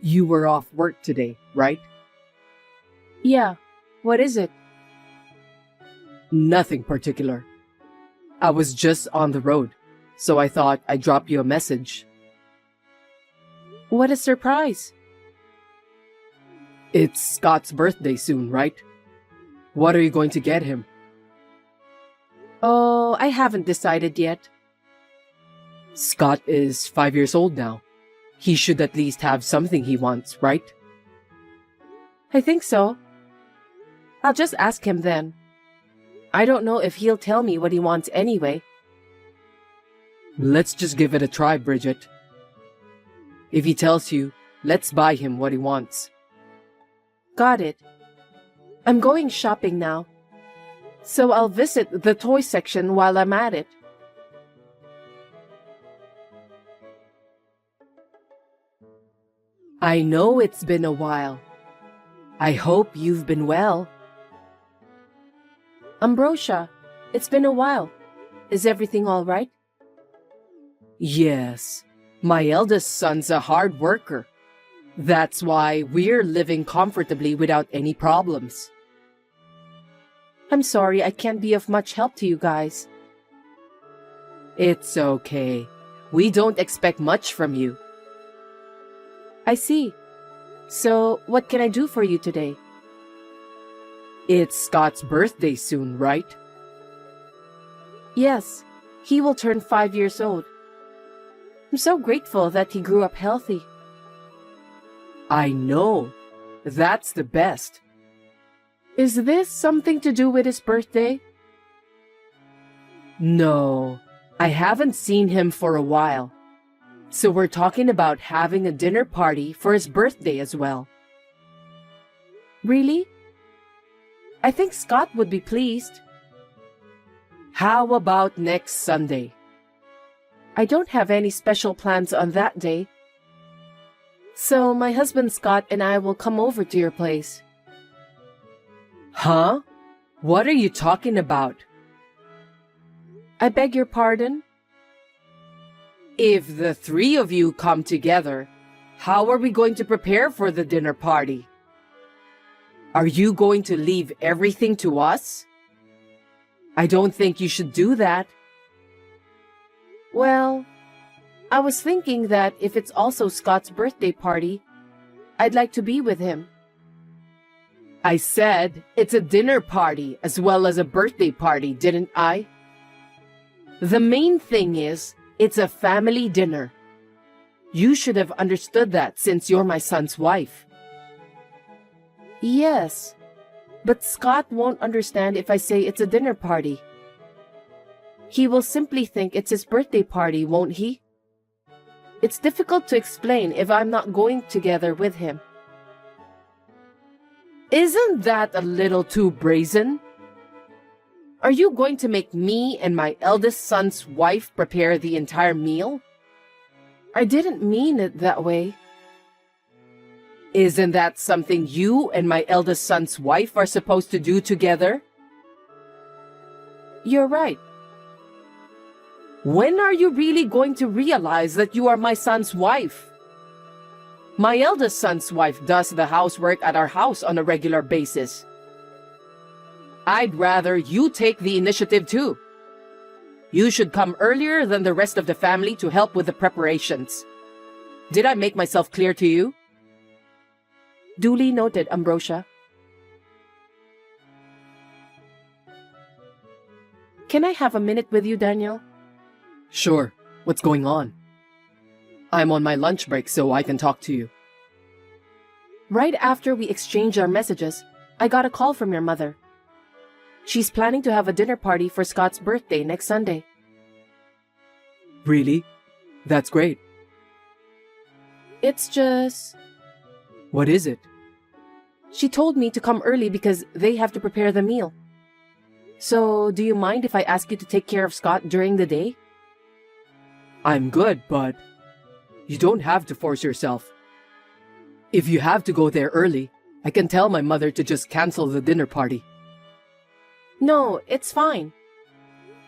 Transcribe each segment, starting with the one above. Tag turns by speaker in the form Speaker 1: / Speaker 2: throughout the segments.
Speaker 1: You were off work today, right?
Speaker 2: Yeah, what is it?
Speaker 1: Nothing particular. I was just on the road, so I thought I'd drop you a message.
Speaker 2: What a surprise.
Speaker 1: It's Scott's birthday soon, right? What are you going to get him?
Speaker 2: Oh, I haven't decided yet.
Speaker 1: Scott is 5 years old now. He should at least have something he wants, right?
Speaker 2: I think so. I'll just ask him then. I don't know if he'll tell me what he wants anyway.
Speaker 1: Let's just give it a try, Bridget. If he tells you, let's buy him what he wants.
Speaker 2: Got it. I'm going shopping now, so I'll visit the toy section while I'm at it.
Speaker 1: I know it's been a while. I hope you've been well.
Speaker 2: Ambrosia, it's been a while. Is everything all right?
Speaker 1: Yes, my eldest son's a hard worker. That's why we're living comfortably without any problems.
Speaker 2: I'm sorry I can't be of much help to you guys.
Speaker 1: It's okay. We don't expect much from you.
Speaker 2: I see. So, what can I do for you today?
Speaker 1: It's Scott's birthday soon, right?
Speaker 2: Yes, he will turn 5 years old. I'm so grateful that he grew up healthy.
Speaker 1: I know. That's the best.
Speaker 2: Is this something to do with his birthday?
Speaker 1: No, I haven't seen him for a while. So we're talking about having a dinner party for his birthday as well.
Speaker 2: Really? I think Scott would be pleased.
Speaker 1: How about next Sunday?
Speaker 2: I don't have any special plans on that day. So my husband Scott and I will come over to your place.
Speaker 1: Huh? What are you talking about?
Speaker 2: I beg your pardon?
Speaker 1: If the three of you come together, how are we going to prepare for the dinner party? Are you going to leave everything to us? I don't think you should do that.
Speaker 2: Well, I was thinking that if it's also Scott's birthday party, I'd like to be with him.
Speaker 1: I said it's a dinner party as well as a birthday party, didn't I? The main thing is, it's a family dinner. You should have understood that since you're my son's wife.
Speaker 2: Yes, but Scott won't understand if I say it's a dinner party. He will simply think it's his birthday party, won't he? It's difficult to explain if I'm not going together with him.
Speaker 1: Isn't that a little too brazen? Are you going to make me and my eldest son's wife prepare the entire meal?
Speaker 2: I didn't mean it that way.
Speaker 1: Isn't that something you and my eldest son's wife are supposed to do together?
Speaker 2: You're right.
Speaker 1: When are you really going to realize that you are my son's wife? My eldest son's wife does the housework at our house on a regular basis. I'd rather you take the initiative too. You should come earlier than the rest of the family to help with the preparations. Did I make myself clear to you?
Speaker 2: Duly noted, Ambrosia. Can I have a minute with you, Daniel?
Speaker 1: Sure. What's going on? I'm on my lunch break, so I can talk to you.
Speaker 2: Right after we exchanged our messages, I got a call from your mother. She's planning to have a dinner party for Scott's birthday next Sunday.
Speaker 1: Really? That's great.
Speaker 2: It's just...
Speaker 1: What is it?
Speaker 2: She told me to come early because they have to prepare the meal. So, do you mind if I ask you to take care of Scott during the day?
Speaker 1: I'm good, but you don't have to force yourself. If you have to go there early, I can tell my mother to just cancel the dinner party.
Speaker 2: No, it's fine.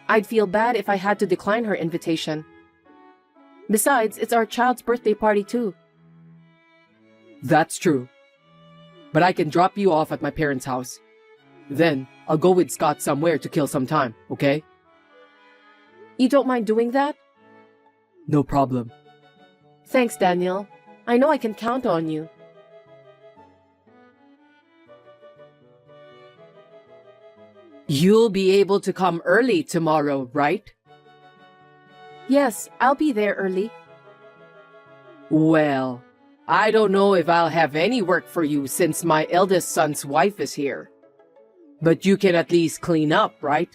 Speaker 2: I'd feel bad if I had to decline her invitation. Besides, it's our child's birthday party too.
Speaker 1: That's true. But I can drop you off at my parents' house. Then, I'll go with Scott somewhere to kill some time, okay?
Speaker 2: You don't mind doing that?
Speaker 1: No problem.
Speaker 2: Thanks, Daniel. I know I can count on you.
Speaker 1: You'll be able to come early tomorrow, right?
Speaker 2: Yes, I'll be there early.
Speaker 1: Well, I don't know if I'll have any work for you since my eldest son's wife is here. But you can at least clean up, right?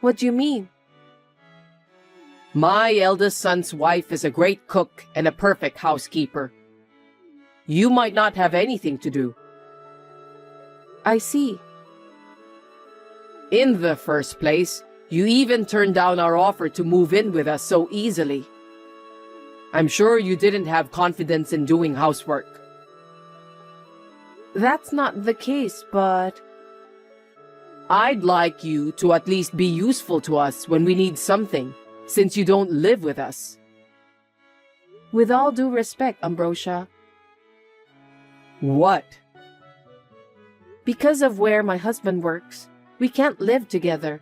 Speaker 2: What do you mean?
Speaker 1: My eldest son's wife is a great cook and a perfect housekeeper. You might not have anything to do.
Speaker 2: I see.
Speaker 1: In the first place, you even turned down our offer to move in with us so easily. I'm sure you didn't have confidence in doing housework.
Speaker 2: That's not the case, but...
Speaker 1: I'd like you to at least be useful to us when we need something, since you don't live with us.
Speaker 2: With all due respect, Ambrosia,
Speaker 1: What?
Speaker 2: because of where my husband works, we can't live together.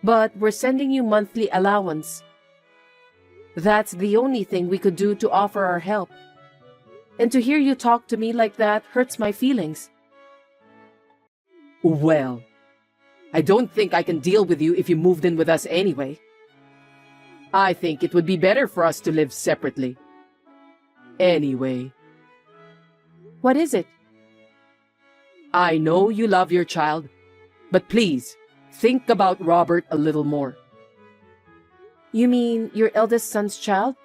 Speaker 2: But we're sending you monthly allowance. That's the only thing we could do to offer our help. And to hear you talk to me like that hurts my feelings.
Speaker 1: Well, I don't think I can deal with you if you moved in with us anyway. I think it would be better for us to live separately. Anyway,
Speaker 2: What is it?
Speaker 1: I know you love your child, but please, think about Robert a little more.
Speaker 2: You mean your eldest son's child?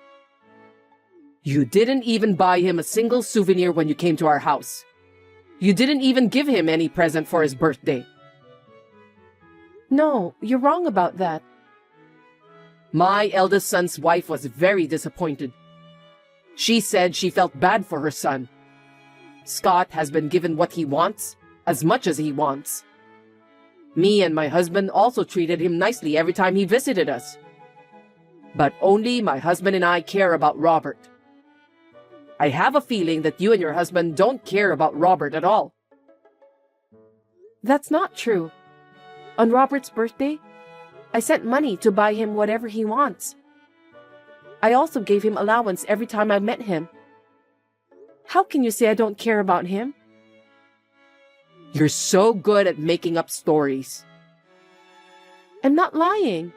Speaker 1: You didn't even buy him a single souvenir when you came to our house. You didn't even give him any present for his birthday.
Speaker 2: No, you're wrong about that.
Speaker 1: My eldest son's wife was very disappointed. She said she felt bad for her son. Scott has been given what he wants, as much as he wants. Me and my husband also treated him nicely every time he visited us. But only my husband and I care about Robert. I have a feeling that you and your husband don't care about Robert at all.
Speaker 2: That's not true. On Robert's birthday, I sent money to buy him whatever he wants. I also gave him allowance every time I met him. How can you say I don't care about him?
Speaker 1: You're so good at making up stories.
Speaker 2: I'm not lying.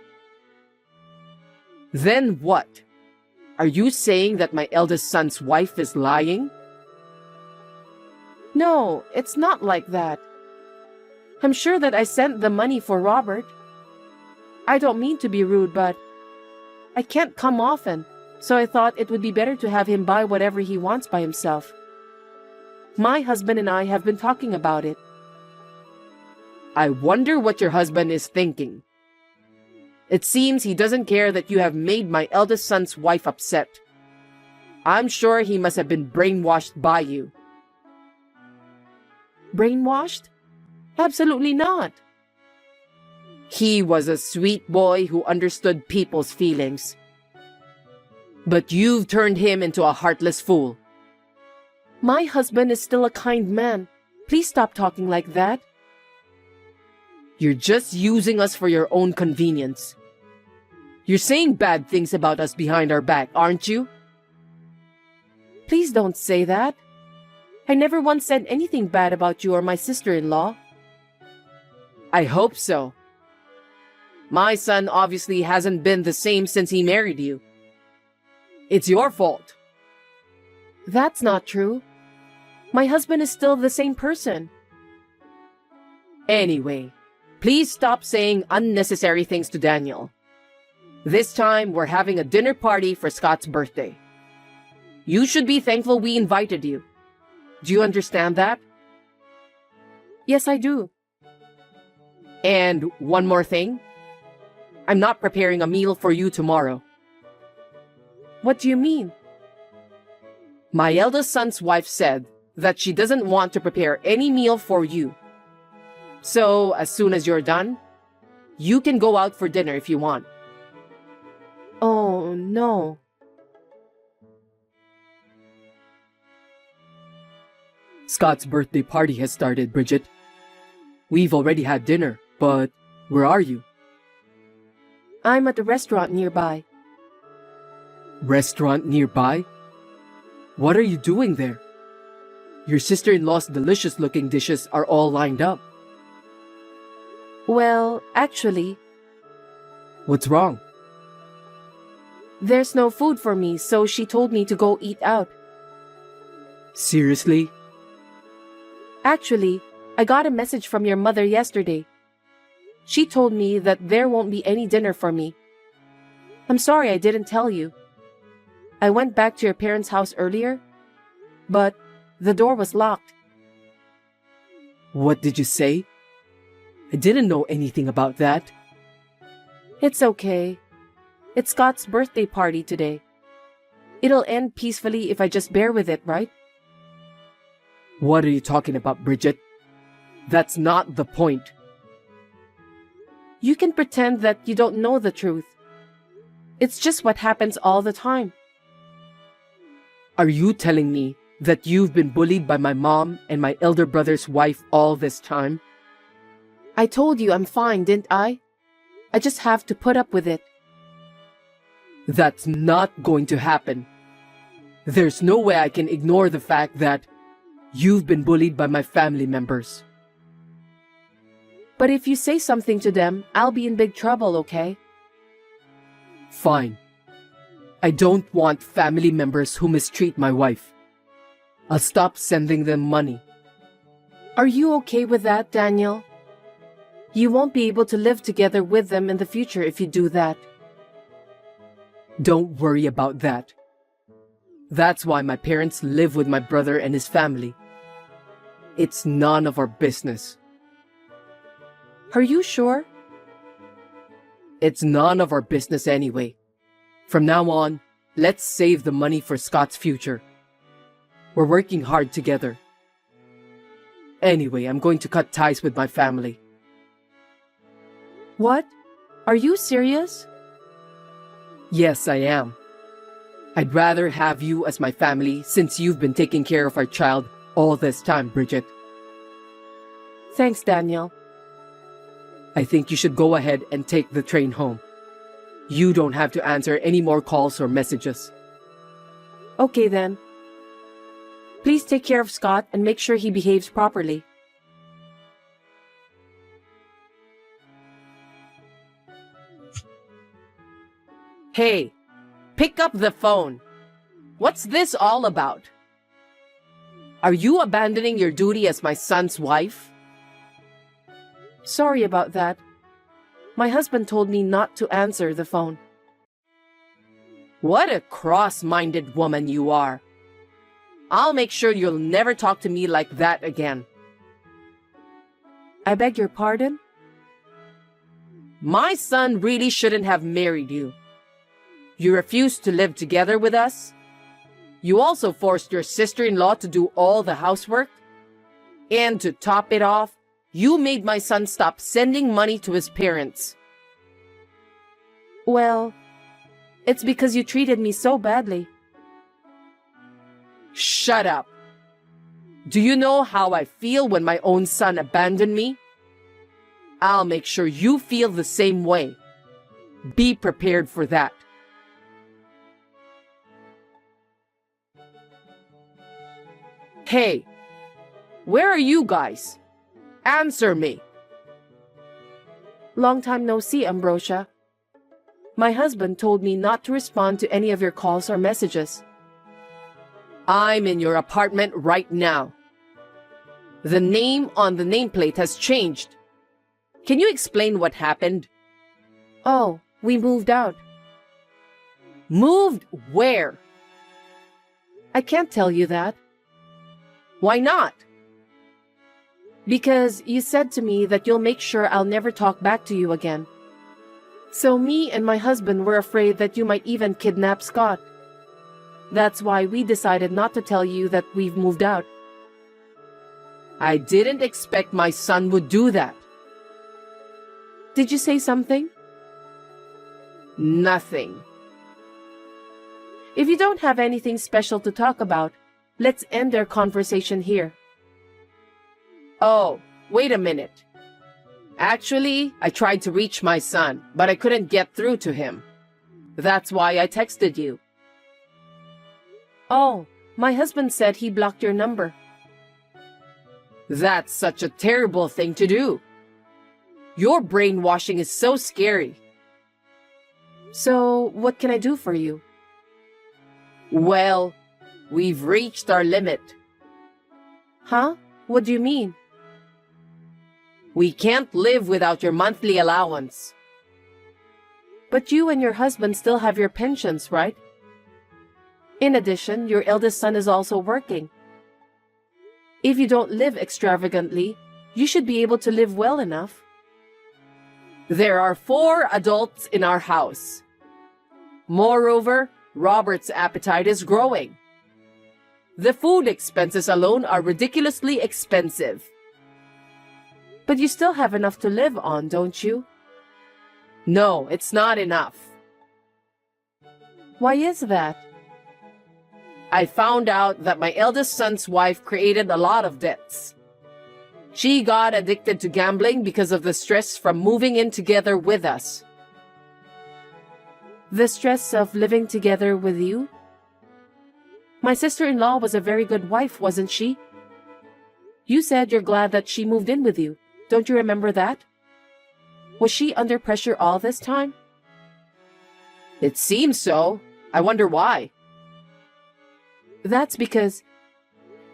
Speaker 1: Then what? Are you saying that my eldest son's wife is lying?
Speaker 2: No, it's not like that. I'm sure that I sent the money for Robert. I don't mean to be rude, but I can't come often, so I thought it would be better to have him buy whatever he wants by himself. My husband and I have been talking about it.
Speaker 1: I wonder what your husband is thinking. It seems he doesn't care that you have made my eldest son's wife upset. I'm sure he must have been brainwashed by you.
Speaker 2: Brainwashed? Absolutely not.
Speaker 1: He was a sweet boy who understood people's feelings. But you've turned him into a heartless fool.
Speaker 2: My husband is still a kind man. Please stop talking like that.
Speaker 1: You're just using us for your own convenience. You're saying bad things about us behind our back, aren't you?
Speaker 2: Please don't say that. I never once said anything bad about you or my sister-in-law.
Speaker 1: I hope so. My son obviously hasn't been the same since he married you. It's your fault.
Speaker 2: That's not true. My husband is still the same person.
Speaker 1: Anyway, please stop saying unnecessary things to Daniel. This time, we're having a dinner party for Scott's birthday. You should be thankful we invited you. Do you understand that?
Speaker 2: Yes, I do.
Speaker 1: And one more thing. I'm not preparing a meal for you tomorrow.
Speaker 2: What do you mean?
Speaker 1: My eldest son's wife said that she doesn't want to prepare any meal for you. So, as soon as you're done, you can go out for dinner if you want.
Speaker 2: Oh, no.
Speaker 1: Scott's birthday party has started, Bridget. We've already had dinner, but where are you?
Speaker 2: I'm at a restaurant nearby.
Speaker 1: Restaurant nearby? What are you doing there? Your sister-in-law's delicious-looking dishes are all lined up.
Speaker 2: Well, actually,
Speaker 1: What's wrong?
Speaker 2: there's no food for me, so she told me to go eat out.
Speaker 1: Seriously?
Speaker 2: Actually, I got a message from your mother yesterday. She told me that there won't be any dinner for me. I'm sorry I didn't tell you. I went back to your parents' house earlier, but the door was locked.
Speaker 1: What did you say? I didn't know anything about that.
Speaker 2: It's okay. It's Scott's birthday party today. It'll end peacefully if I just bear with it, right?
Speaker 1: What are you talking about, Bridget? That's not the point.
Speaker 2: You can pretend that you don't know the truth. It's just what happens all the time.
Speaker 1: Are you telling me that you've been bullied by my mom and my elder brother's wife all this time?
Speaker 2: I told you I'm fine, didn't I? I just have to put up with it.
Speaker 1: That's not going to happen. There's no way I can ignore the fact that you've been bullied by my family members.
Speaker 2: But if you say something to them, I'll be in big trouble, okay?
Speaker 1: Fine. I don't want family members who mistreat my wife. I'll stop sending them money.
Speaker 2: Are you okay with that, Daniel? You won't be able to live together with them in the future if you do that.
Speaker 1: Don't worry about that. That's why my parents live with my brother and his family. It's none of our business.
Speaker 2: Are you sure?
Speaker 1: It's none of our business anyway. From now on, let's save the money for Scott's future. We're working hard together. Anyway, I'm going to cut ties with my family.
Speaker 2: What? Are you serious?
Speaker 1: Yes, I am. I'd rather have you as my family since you've been taking care of our child all this time, Bridget.
Speaker 2: Thanks, Daniel.
Speaker 1: I think you should go ahead and take the train home. You don't have to answer any more calls or messages.
Speaker 2: Okay then. Please take care of Scott and make sure he behaves properly.
Speaker 1: Hey, pick up the phone. What's this all about? Are you abandoning your duty as my son's wife?
Speaker 2: Sorry about that. My husband told me not to answer the phone.
Speaker 1: What a cross-minded woman you are. I'll make sure you'll never talk to me like that again.
Speaker 2: I beg your pardon?
Speaker 1: My son really shouldn't have married you. You refused to live together with us. You also forced your sister-in-law to do all the housework. And to top it off, you made my son stop sending money to his parents.
Speaker 2: Well, it's because you treated me so badly.
Speaker 1: Shut up. Do you know how I feel when my own son abandoned me? I'll make sure you feel the same way. Be prepared for that. Hey, where are you guys? Answer me.
Speaker 2: Long time no see, Ambrosia. My husband told me not to respond to any of your calls or messages.
Speaker 1: I'm in your apartment right now. The name on the nameplate has changed. Can you explain what happened?
Speaker 2: Oh, we moved out.
Speaker 1: Moved where?
Speaker 2: I can't tell you that.
Speaker 1: Why not?
Speaker 2: Because you said to me that you'll make sure I'll never talk back to you again. So me and my husband were afraid that you might even kidnap Scott. That's why we decided not to tell you that we've moved out.
Speaker 1: I didn't expect my son would do that.
Speaker 2: Did you say something?
Speaker 1: Nothing.
Speaker 2: If you don't have anything special to talk about, let's end our conversation here.
Speaker 1: Oh, wait a minute. Actually, I tried to reach my son, but I couldn't get through to him. That's why I texted you.
Speaker 2: Oh, my husband said he blocked your number.
Speaker 1: That's such a terrible thing to do. Your brainwashing is so scary.
Speaker 2: So, what can I do for you?
Speaker 1: Well, we've reached our limit.
Speaker 2: Huh? What do you mean?
Speaker 1: We can't live without your monthly allowance.
Speaker 2: But you and your husband still have your pensions, right? In addition, your eldest son is also working. If you don't live extravagantly, you should be able to live well enough.
Speaker 1: There are 4 adults in our house. Moreover, Robert's appetite is growing. The food expenses alone are ridiculously expensive.
Speaker 2: But you still have enough to live on, don't you?
Speaker 1: No, it's not enough.
Speaker 2: Why is that?
Speaker 1: I found out that my eldest son's wife created a lot of debts. She got addicted to gambling because of the stress from moving in together with us.
Speaker 2: The stress of living together with you? My sister-in-law was a very good wife, wasn't she? You said you're glad that she moved in with you. Don't you remember that? Was she under pressure all this time?
Speaker 1: It seems so. I wonder why.
Speaker 2: That's because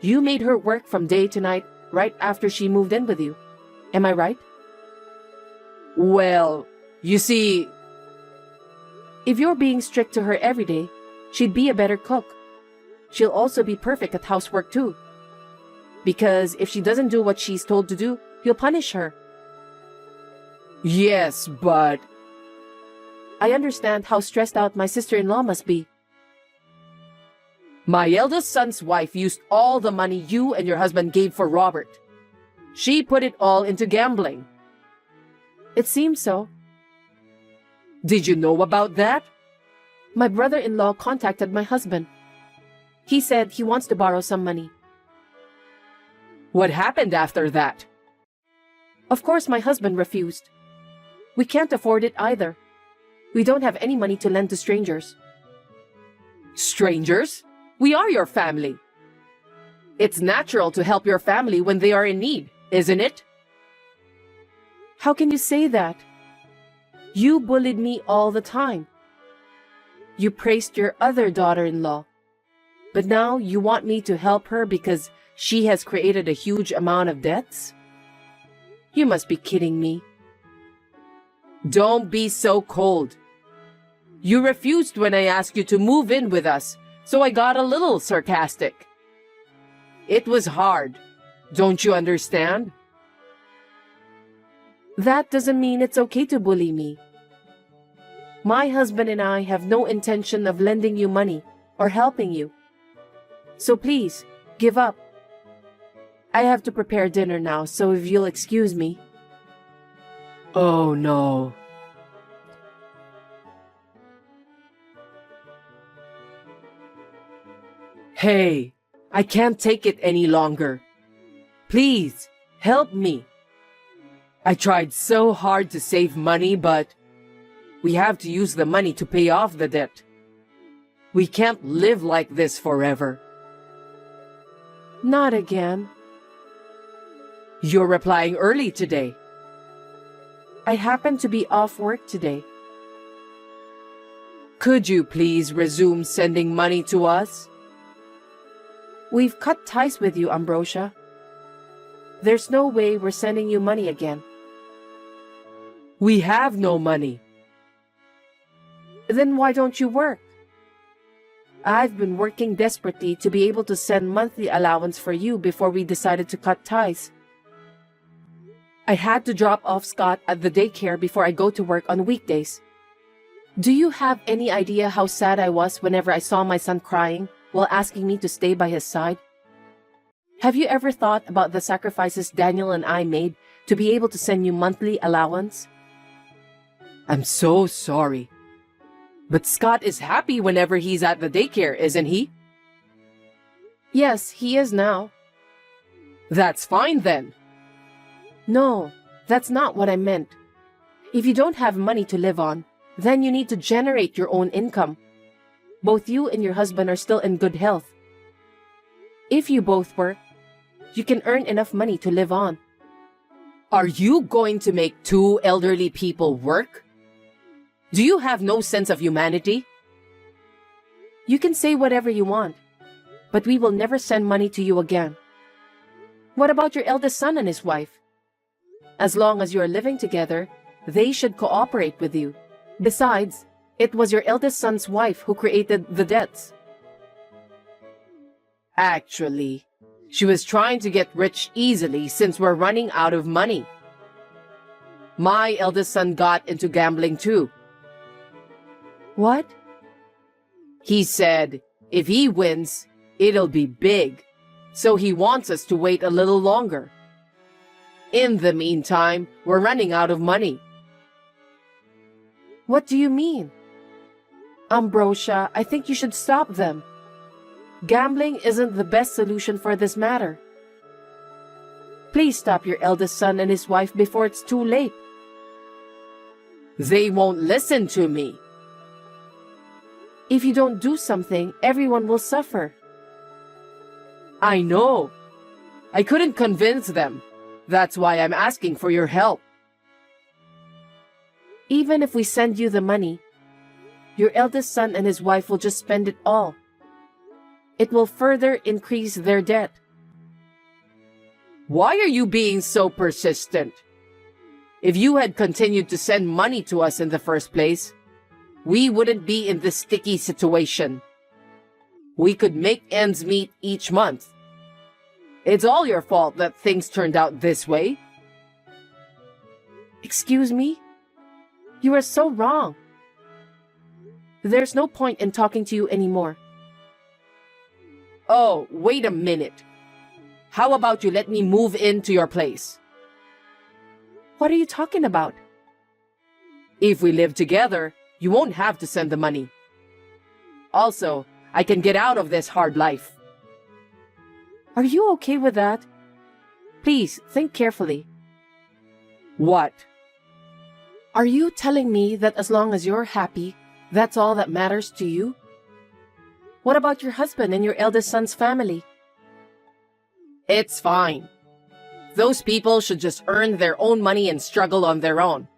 Speaker 2: you made her work from day to night right after she moved in with you. Am I right?
Speaker 1: Well, you see,
Speaker 2: if you're being strict to her every day, she'd be a better cook. She'll also be perfect at housework too. Because if she doesn't do what she's told to do, you'll punish her.
Speaker 1: yes, but
Speaker 2: I understand how stressed out my sister-in-law must be.
Speaker 1: my eldest son's wife used all the money you and your husband gave for Robert. She put it all into gambling.
Speaker 2: It seems so.
Speaker 1: Did you know about that?
Speaker 2: My brother-in-law contacted my husband. He said he wants to borrow some money.
Speaker 1: What happened after that?
Speaker 2: Of course, my husband refused. We can't afford it either. We don't have any money to lend to strangers.
Speaker 1: Strangers? We are your family. It's natural to help your family when they are in need, isn't it?
Speaker 2: How can you say that? You bullied me all the time. You praised your other daughter-in-law. But now you want me to help her because she has created a huge amount of debts? You must be kidding me.
Speaker 1: Don't be so cold. You refused when I asked you to move in with us, so I got a little sarcastic. It was hard. Don't you understand?
Speaker 2: That doesn't mean it's okay to bully me. My husband and I have no intention of lending you money or helping you. So please, give up. I have to prepare dinner now, so if you'll excuse me.
Speaker 1: Oh no. Hey, I can't take it any longer. Please, help me. I tried so hard to save money, but we have to use the money to pay off the debt. We can't live like this forever.
Speaker 2: Not again.
Speaker 1: You're replying early today.
Speaker 2: I happen to be off work today.
Speaker 1: Could you please resume sending money to us?
Speaker 2: We've cut ties with you, Ambrosia. There's no way we're sending you money again.
Speaker 1: We have no money.
Speaker 2: Then why don't you work? I've been working desperately to be able to send monthly allowance for you before we decided to cut ties. I had to drop off Scott at the daycare before I go to work on weekdays. Do you have any idea how sad I was whenever I saw my son crying while asking me to stay by his side? Have you ever thought about the sacrifices Daniel and I made to be able to send you monthly allowance?
Speaker 1: I'm so sorry. But Scott is happy whenever he's at the daycare, isn't he?
Speaker 2: Yes, he is now.
Speaker 1: That's fine then.
Speaker 2: No, that's not what I meant. If you don't have money to live on, then you need to generate your own income. Both you and your husband are still in good health. If you both work, you can earn enough money to live on.
Speaker 1: Are you going to make two elderly people work? Do you have no sense of humanity?
Speaker 2: You can say whatever you want, but we will never send money to you again. What about your eldest son and his wife? As long as you are living together, they should cooperate with you. Besides, it was your eldest son's wife who created the debts.
Speaker 1: Actually, she was trying to get rich easily since we're running out of money. My eldest son got into gambling too.
Speaker 2: What?
Speaker 1: He said, if he wins, it'll be big. So he wants us to wait a little longer. In the meantime, we're running out of money.
Speaker 2: What do you mean? Ambrosia, I think you should stop them. Gambling isn't the best solution for this matter. Please stop your eldest son and his wife before it's too late.
Speaker 1: They won't listen to me.
Speaker 2: If you don't do something, everyone will suffer.
Speaker 1: I know. I couldn't convince them. That's why I'm asking for your help.
Speaker 2: Even if we send you the money, your eldest son and his wife will just spend it all. It will further increase their debt.
Speaker 1: Why are you being so persistent? If you had continued to send money to us in the first place, we wouldn't be in this sticky situation. We could make ends meet each month. It's all your fault that things turned out this way.
Speaker 2: Excuse me? You are so wrong. There's no point in talking to you anymore.
Speaker 1: Oh, wait a minute. How about you let me move into your place?
Speaker 2: What are you talking about?
Speaker 1: If we live together, you won't have to send the money. Also, I can get out of this hard life.
Speaker 2: Are you okay with that? Please, think carefully.
Speaker 1: What?
Speaker 2: Are you telling me that as long as you're happy, that's all that matters to you? What about your husband and your eldest son's family?
Speaker 1: It's fine. Those people should just earn their own money and struggle on their own.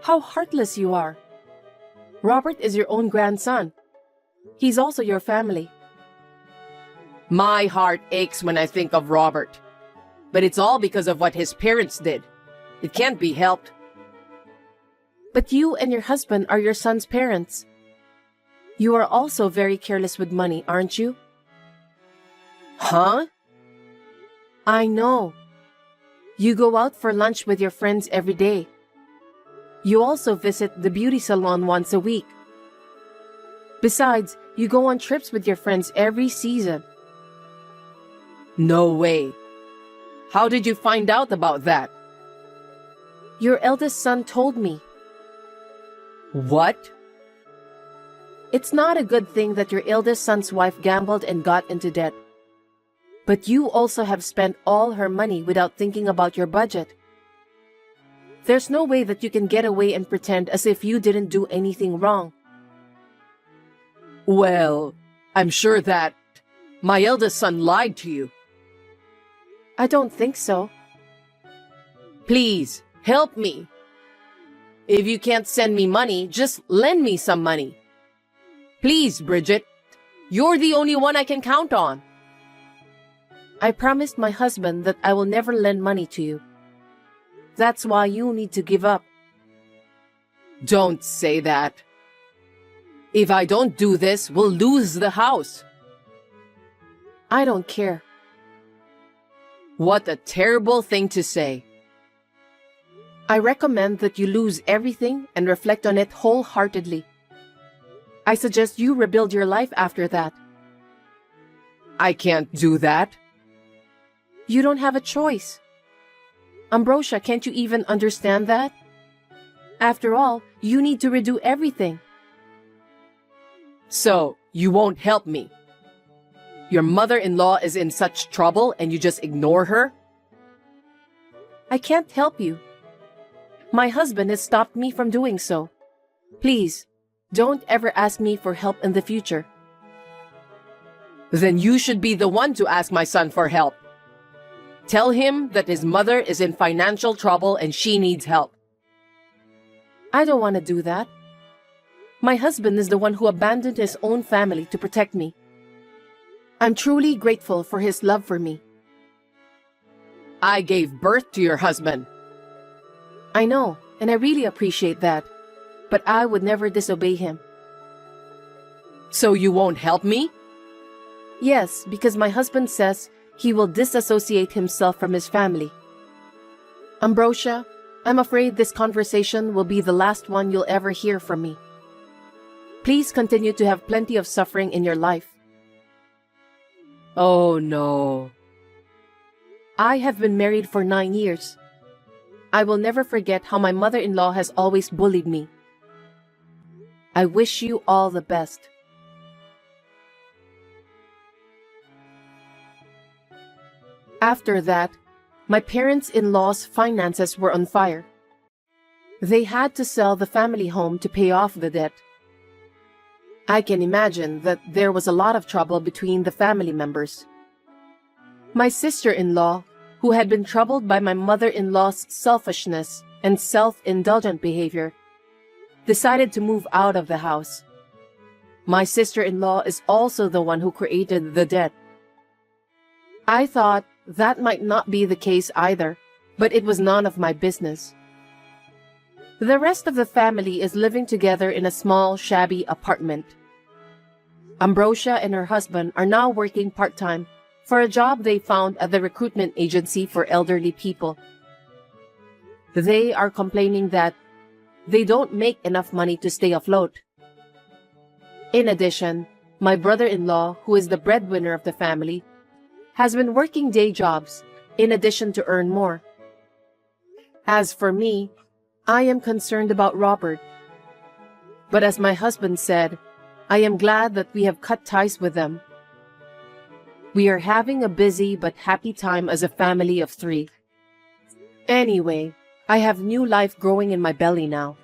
Speaker 2: How heartless you are. Robert is your own grandson. He's also your family.
Speaker 1: My heart aches when I think of Robert. But it's all because of what his parents did. It can't be helped.
Speaker 2: But you and your husband are your son's parents. You are also very careless with money, aren't you?
Speaker 1: Huh?
Speaker 2: I know. You go out for lunch with your friends every day. You also visit the beauty salon once a week. Besides, you go on trips with your friends every season.
Speaker 1: No way. How did you find out about that?
Speaker 2: Your eldest son told me.
Speaker 1: What?
Speaker 2: It's not a good thing that your eldest son's wife gambled and got into debt. But you also have spent all her money without thinking about your budget. There's no way that you can get away and pretend as if you didn't do anything wrong.
Speaker 1: Well, I'm sure that my eldest son lied to you.
Speaker 2: I don't think so.
Speaker 1: Please, help me. If you can't send me money, just lend me some money. Please, Bridget. You're the only one I can count on.
Speaker 2: I promised my husband that I will never lend money to you. That's why you need to give up.
Speaker 1: Don't say that. If I don't do this, we'll lose the house.
Speaker 2: I don't care.
Speaker 1: What a terrible thing to say.
Speaker 2: I recommend that you lose everything and reflect on it wholeheartedly. I suggest you rebuild your life after that.
Speaker 1: I can't do that.
Speaker 2: You don't have a choice. Ambrosia, can't you even understand that? After all, you need to redo everything.
Speaker 1: So, you won't help me? Your mother-in-law is in such trouble and you just ignore her?
Speaker 2: I can't help you. My husband has stopped me from doing so. Please, don't ever ask me for help in the future.
Speaker 1: Then you should be the one to ask my son for help. Tell him that his mother is in financial trouble and she needs help.
Speaker 2: I don't want to do that. My husband is the one who abandoned his own family to protect me. I'm truly grateful for his love for me.
Speaker 1: I gave birth to your husband.
Speaker 2: I know, and I really appreciate that. But I would never disobey him.
Speaker 1: So you won't help me?
Speaker 2: Yes, because my husband says he will disassociate himself from his family. Ambrosia, I'm afraid this conversation will be the last one you'll ever hear from me. Please continue to have plenty of suffering in your life.
Speaker 1: Oh no.
Speaker 2: I have been married for 9 years. I will never forget how my mother-in-law has always bullied me. I wish you all the best. After that, my parents-in-law's finances were on fire. They had to sell the family home to pay off the debt. I can imagine that there was a lot of trouble between the family members. My sister-in-law, who had been troubled by my mother-in-law's selfishness and self-indulgent behavior, decided to move out of the house. My sister-in-law is also the one who created the debt. I thought that might not be the case either, but it was none of my business. The rest of the family is living together in a small, shabby apartment. Ambrosia and her husband are now working part-time for a job they found at the recruitment agency for elderly people. They are complaining that they don't make enough money to stay afloat. In addition, my brother-in-law, who is the breadwinner of the family, has been working day jobs in addition to earn more. As for me, I am concerned about Robert. But as my husband said, I am glad that we have cut ties with them. We are having a busy but happy time as a family of 3. Anyway, I have new life growing in my belly now.